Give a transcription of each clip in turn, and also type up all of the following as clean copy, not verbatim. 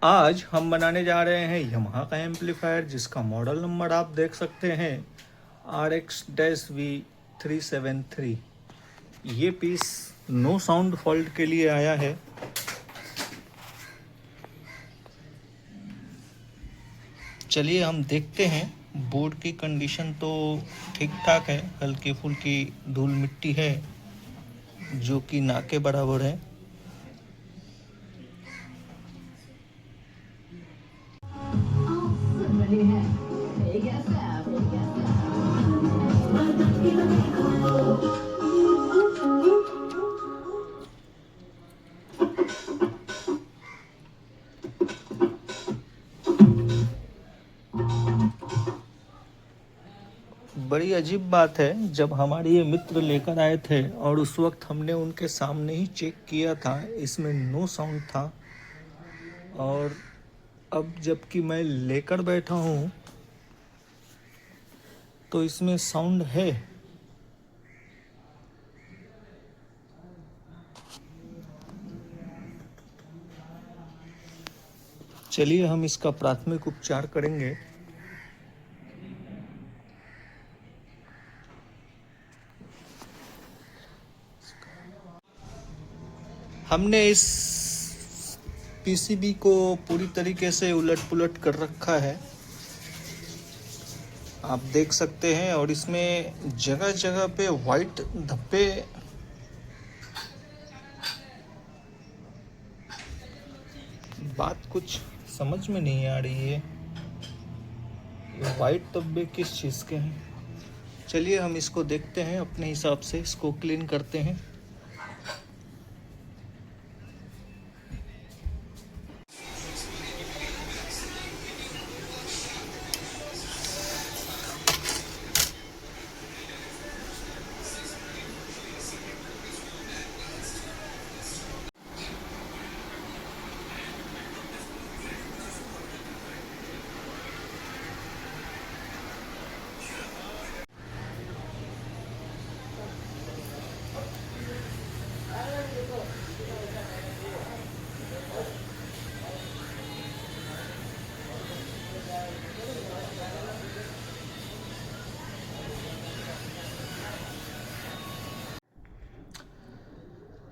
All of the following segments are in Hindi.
आज हम बनाने जा रहे हैं यमहा का एम्पलीफायर जिसका मॉडल नंबर आप देख सकते हैं RX-V373। ये पीस नो साउंड फॉल्ट के लिए आया है। चलिए हम देखते हैं। बोर्ड की कंडीशन तो ठीक ठाक है, हल्की फुल्की धूल मिट्टी है जो कि ना के बराबर है। बड़ी अजीब बात है, जब हमारे ये मित्र लेकर आए थे और उस वक्त हमने उनके सामने ही चेक किया था, इसमें नो साउंड था। और अब जबकि मैं लेकर बैठा हूँ तो इसमें साउंड है। चलिए हम इसका प्राथमिक उपचार करेंगे। हमने इस पीसीबी को पूरी तरीके से उलट पुलट कर रखा है, आप देख सकते हैं। और इसमें जगह जगह पे वाइट धब्बे बात कुछ समझ में नहीं आ रही है, ये वाइट धब्बे किस चीज़ के हैं। चलिए हम इसको देखते हैं, अपने हिसाब से इसको क्लीन करते हैं।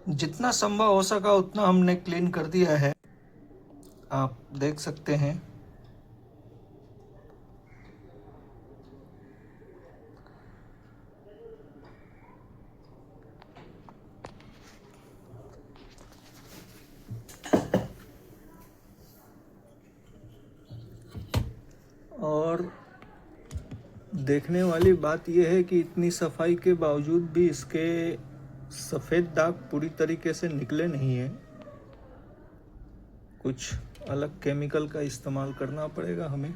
जितना संभव हो सका उतना हमने क्लीन कर दिया है, आप देख सकते हैं। और देखने वाली बात यह है कि इतनी सफाई के बावजूद भी इसके सफ़ेद दाग पूरी तरीके से निकले नहीं है। कुछ अलग केमिकल का इस्तेमाल करना पड़ेगा हमें।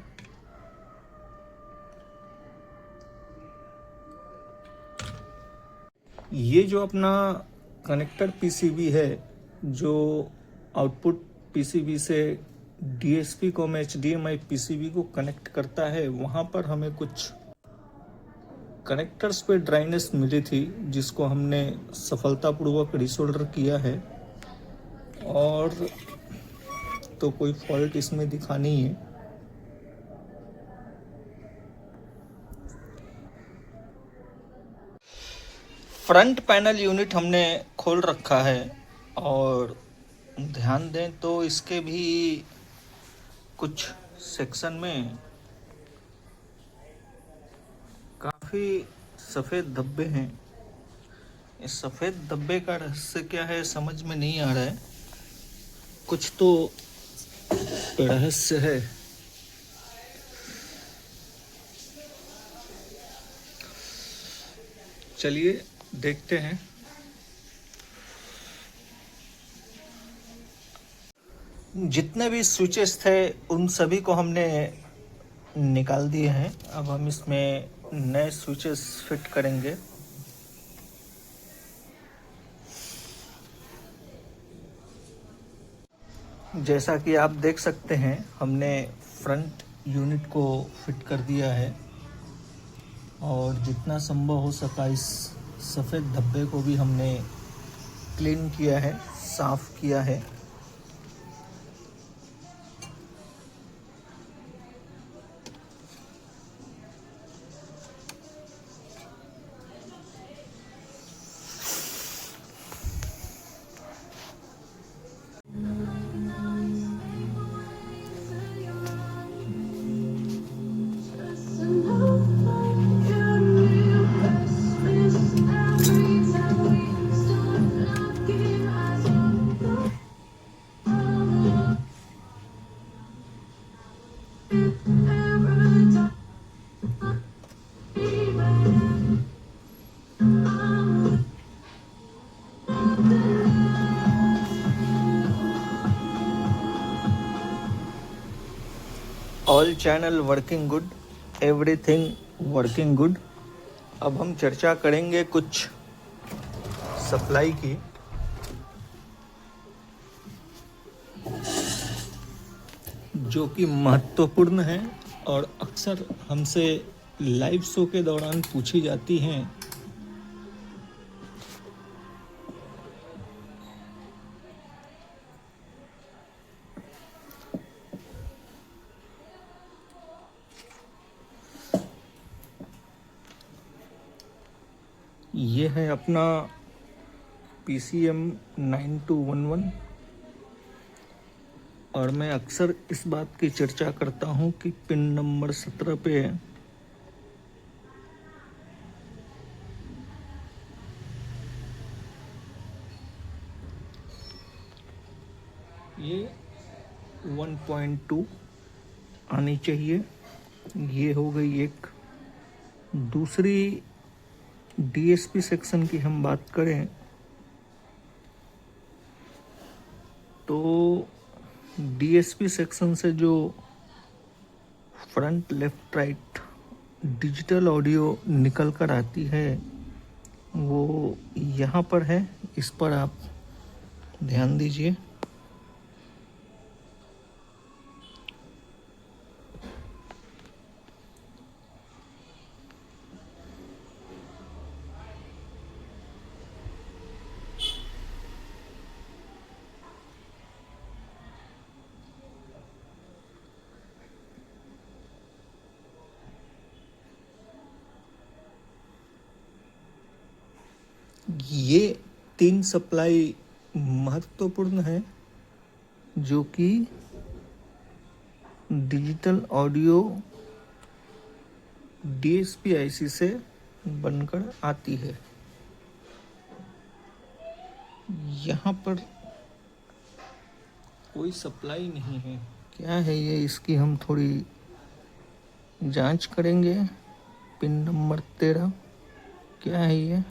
ये जो अपना कनेक्टर पीसीबी है, जो आउटपुट पीसीबी से डीएसपी को HDMI पीसीबी को कनेक्ट करता है, वहाँ पर हमें कुछ कनेक्टर्स पे ड्राइनेस मिली थी जिसको हमने सफलतापूर्वक रिसोल्डर किया है। और तो कोई फॉल्ट इसमें दिखा नहीं है। फ्रंट पैनल यूनिट हमने खोल रखा है और ध्यान दें तो इसके भी कुछ सेक्शन में काफ़ी सफ़ेद धब्बे हैं। इस सफ़ेद धब्बे का रहस्य क्या है समझ में नहीं आ रहा है, कुछ तो रहस्य है। चलिए देखते हैं। जितने भी स्विचेस थे उन सभी को हमने निकाल दिए हैं। अब हम इसमें नए स्विचेस फिट करेंगे। जैसा कि आप देख सकते हैं, हमने फ्रंट यूनिट को फिट कर दिया है और जितना संभव हो सका इस सफ़ेद धब्बे को भी हमने क्लीन किया है, साफ़ किया है। All channel working good, everything working good. अब हम चर्चा करेंगे कुछ सप्लाई की। जो कि महत्वपूर्ण है और अक्सर हमसे लाइव शो के दौरान पूछी जाती हैं। ये है अपना PCM 9211 और मैं अक्सर इस बात की चर्चा करता हूं कि पिन नंबर 17 पे है। ये 1.2 आनी चाहिए। ये हो गई एक। दूसरी DSP सेक्शन की हम बात करें तो DSP सेक्शन से जो front left right digital audio निकल कर आती है वो यहाँ पर है। इस पर आप ध्यान दीजिए। ये 3 सप्लाई महत्वपूर्ण है जो कि डिजिटल ऑडियो DSP IC से बनकर आती है। यहाँ पर कोई सप्लाई नहीं है। क्या है ये, इसकी हम थोड़ी जांच करेंगे। पिन नंबर 13 क्या है ये?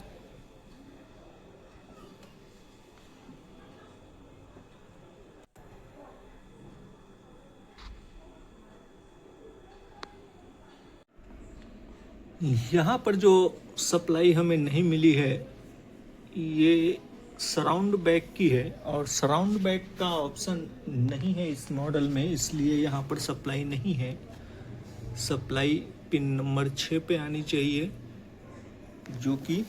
यहाँ पर जो सप्लाई हमें नहीं मिली है ये सराउंड बैक की है और सराउंड बैक का ऑप्शन नहीं है इस मॉडल में, इसलिए यहाँ पर सप्लाई नहीं है। सप्लाई पिन नंबर 6 पे आनी चाहिए जो कि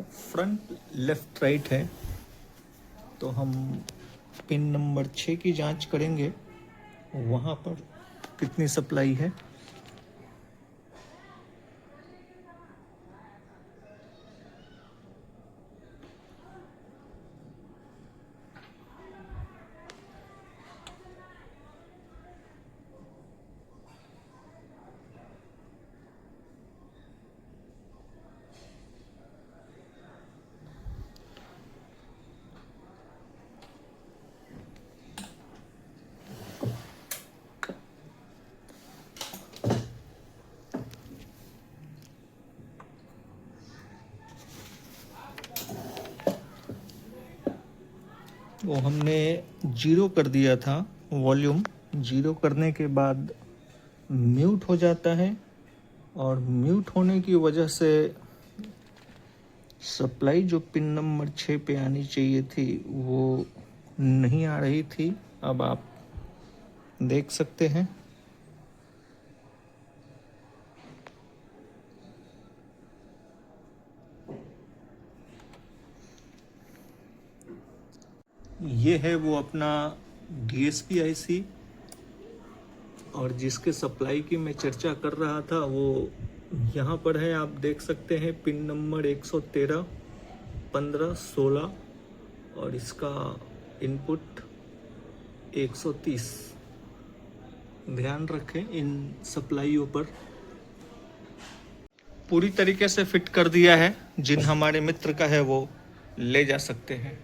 फ्रंट लेफ्ट राइट है। तो हम पिन नंबर 6 की जांच करेंगे वहाँ पर कितनी सप्लाई है। वो हमने 0 कर दिया था। वॉल्यूम 0 करने के बाद म्यूट हो जाता है और म्यूट होने की वजह से सप्लाई जो पिन नंबर 6 पे आनी चाहिए थी वो नहीं आ रही थी। अब आप देख सकते हैं। ये है वो अपना DSP IC और जिसके सप्लाई की मैं चर्चा कर रहा था वो यहाँ पर है। आप देख सकते हैं पिन नंबर 113, 15, 16 और इसका इनपुट 130। ध्यान रखें इन सप्लाईयों पर। पूरी तरीके से फिट कर दिया है। जिन हमारे मित्र का है वो ले जा सकते हैं।